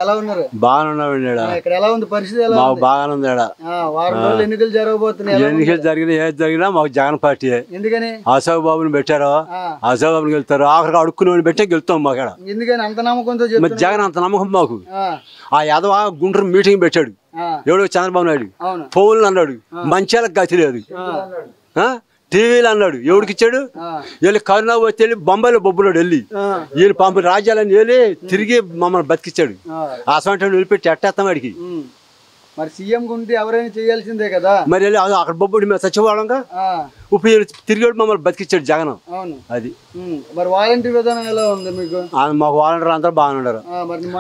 ఎలా ఉన్నారు? బాగానే ఇక్కడ ఎలా ఉంది పరిస్థితి? ఎలా మాకు ఉంది? బాగానే ఉంది. వారం రోజులు ఎన్నికలు జరగబోతున్నాయి. ఎన్నికలు జరిగినా ఏది జరిగినా మాకు జగన్ పార్టీ. ఎందుకని? అశోక్ బాబుని పెట్టారు, అశోక్ బాబుని గెలుతారు. ఆఖరికి అడుక్కుని పెట్టే గెలుతాం మాకు. ఎందుకని అంత నమ్మకంతో? మరి జగన్ అంత నమ్మకం మాకు. ఆ యాదవ గుంటూరు మీటింగ్ పెట్టాడు, ఎవడో చంద్రబాబు నాయుడు. పౌరులు అన్నాడు, మంచాలకు గతి లేదు. టీవీలు అన్నాడు, ఎవడికి ఇచ్చాడు? వెళ్ళి కరోనా వచ్చి వెళ్ళి బొంబాయిలో బొబ్బులాడు వెళ్ళి వీళ్ళు పంపి రాజ్యాలని వెళ్ళి తిరిగి మమ్మల్ని బతికిచ్చాడు. అసలు వెళ్ళిపెట్టి ఎట్టేస్తాం వాడికి. మరి సీఎం ఉంటే ఎవరైనా చేయాల్సిందే కదా. మరి వెళ్ళి అక్కడ బొబ్బుడి మేము చచ్చిపోవడంగా ఇప్పుడు తిరిగి మమ్మల్ని బతికిచ్చాడు జగన్. అది మరి వాలంటీర్ విధానం ఎలా ఉంది మీకు? మాకు వాలంటీర్ అందరూ బాగానే ఉన్నారు.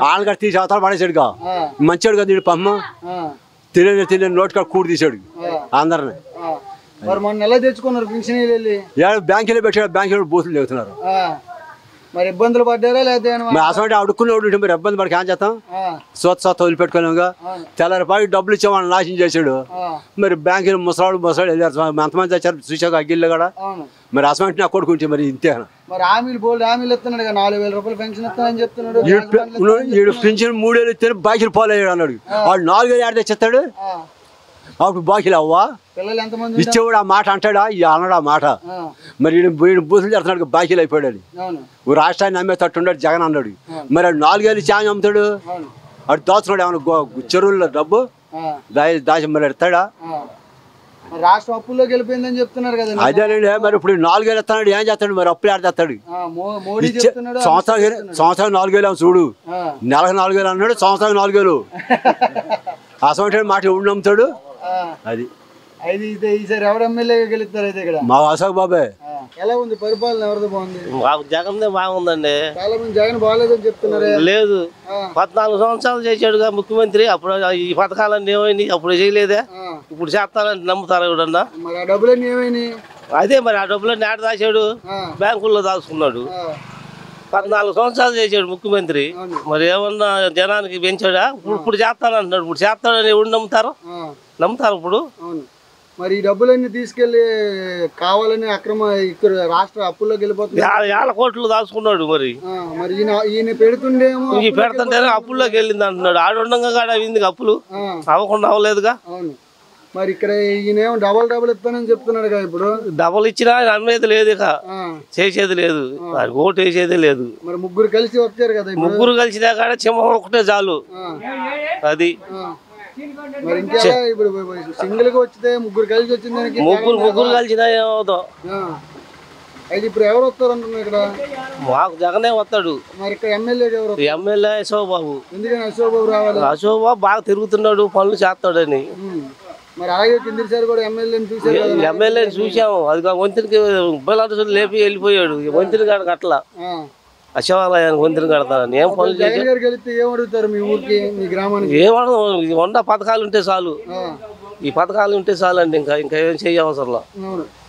వాళ్ళు కూడా తీసి అవతల పడేసాడుగా, మంచివాడు కదా వీడు. పమ్మ తెలియని నోటి కాడ కూడి తీసాడు అందరిని. మరి మొన్న ఎలా తెచ్చుకున్నారు పింఛన్? బ్యాంకులో పెట్టాడు, బ్యాంకులో బూతులు చెబుతున్నారు. మరి ఇబ్బందులు పడ్డారా? లేదా అసలు అడుక్కునేవాడు మరి ఇబ్బంది పడికి ఏం చేస్తాం? సొత్త వదిలిపెట్టుకోలేముగా. తెల్లారిపాటి డబ్బులు ఇచ్చేవాళ్ళని నాశనం చేశాడు. మరి బ్యాంకులు ముసలాడు వెళ్ళారు, ఎంతమంది వచ్చారు చూసాక అగ్గిళ్ళు కూడా. మరి అసలు నా కొడుకుంటే మరి ఇంతే. మరి హామీలు బోల్డ్ హామీలు ఇస్తున్నాడు, 4000 రూపాయలు పెన్షన్ ఇస్తానని చెప్తున్నాడు. వీడు పెన్షన్ 3000 ఇస్తే బాకీలు పోలేడు అన్నాడు. వాడు 4000 ఏడు తెచ్చిస్తాడు, అప్పుడు బాకీలు అవ్వా. పిల్లలు ఎంతమంది ఇచ్చేవాడు ఆ మాట అంటాడా? అన్నాడు ఆ మాట. మరి వీడు బూతులు చేస్తున్నాడు, బాకీలు అయిపోయాడు. రాష్ట్రాన్ని నమ్మేటట్టున్నాడు జగన్ అన్నాడు. మరి 4000 చాయ్ అమ్ముతాడు, అటు దోచున్నాడు. ఏమన్నా చెరువుల్లో డబ్బు దాచి మరి ఎడతాడా? రాష్ట్రం అప్పుల్లోకి వెళ్ళిపోయిందని చెప్తున్నారు కదా. అదేనండి, మరి ఇప్పుడు 4000 ఇస్తున్నాడు, ఏం చేస్తాడు? మరి అప్పులు ఆడతాడు. సంవత్సరం 4000 చూడు, నెలకు 4000 అన్నాడు, సంవత్సరం 4000. అసలు మాట ఎవడు నమ్ముతాడు? అది ఈసారి ఎవరు ఎమ్మెల్యేగా గెలుస్తారు అయితే ఇక్కడ? మా అశోక్ బాబే. ఎలా ఉంది పరిపాలన? ఎవరిది బాగుంది? జగన్ బాగుందండి. చాలా మంది జగన్ బాగాలేదని చెప్తున్నారు. లేదు, 14 సంవత్సరాలు చేశాడుగా ముఖ్యమంత్రి. అప్పుడు ఈ పథకాలన్నీ ఏమైనాయి? అప్పుడు చేయలేదే, ఇప్పుడు చేస్తానని నమ్ముతారా ఎవడన్నా? మరి ఆ డబ్బులన్నీ ఏమైనాయి? అదే మరి ఆ డబ్బులన్నీ ఆడ దాచాడు, బ్యాంకుల్లో దాచుకున్నాడు. 14 సంవత్సరాలు చేశాడు ముఖ్యమంత్రి. మరి ఏమన్నా జనానికి పెంచాడా? ఇప్పుడు చేస్తానంటున్నాడు. ఇప్పుడు చేస్తాడని ఎవరు నమ్ముతారు? నమ్ముతారు ఇప్పుడు? మరి ఈ డబ్బులన్నీ తీసుకెళ్లి కావాలని అక్రమ ఇక్కడ రాష్ట్ర అప్పుల్లోకి వెళ్ళిపోతుంది. 1,000 కోట్లు దాచుకున్నాడు. మరి మరి ఈయన పెడుతుండేమో, పెడతంటేనే అప్పుల్లోకి వెళ్ళింది అంటున్నాడు. ఆడుండగా కాడ అయింది అప్పులు, అవ్వకుండా అవ్వలేదుగా. అవును, మరి ఇక్కడ ఈయనేమో డబల్ ఇస్తానని చెప్తున్నాడు కదా. ఇప్పుడు డబల్ ఇచ్చినా అమ్మేది లేదు, ఇక చేసేది లేదు, ఓటు వేసేది లేదు. మరి ముగ్గురు కలిసి వచ్చారు కదా. ముగ్గురు కలిసినా కాడ సింహం ఒకటే చాలు. అది మరి ఇంకా ఇప్పుడు సింగిల్ గా వచ్చితే ముగ్గురు కలిసి వచ్చింది. ముగ్గురు కలిసినా ఏమవుతాం. అయితే ఇప్పుడు ఎవరు వస్తారు అంటున్నారు ఇక్కడ? మాకు జగనే వస్తాడు. మరి ఇక్కడ ఎమ్మెల్యే ఎవరు? ఎమ్మెల్యే అశోక్ బాబు. ఎందుకని అశోక్ బాబు రావాలి? అశోక్ బాబు బాగా తిరుగుతున్నాడు, పనులు చేస్తాడని. మరి అలాగే కిందిసారి కూడా ఎమ్మెల్యేని చూసారు. ఎమ్మెల్యేని చూసాము, అది వంతునికి ఉబ్బలాంటి లేపి వెళ్ళిపోయాడు. వంతుని కాడ కట్టలా, అశోకాలయానికి వంతుని కడతానని. ఏం పనులు ఏమడుగుతారు మీ ఊరికి, మీ గ్రామానికి? ఏమన్నా వంద పథకాలు ఉంటే చాలు. ఈ పథకాలు ఉంటే చాలు అండి, ఇంకా ఏం చెయ్య అవసరం.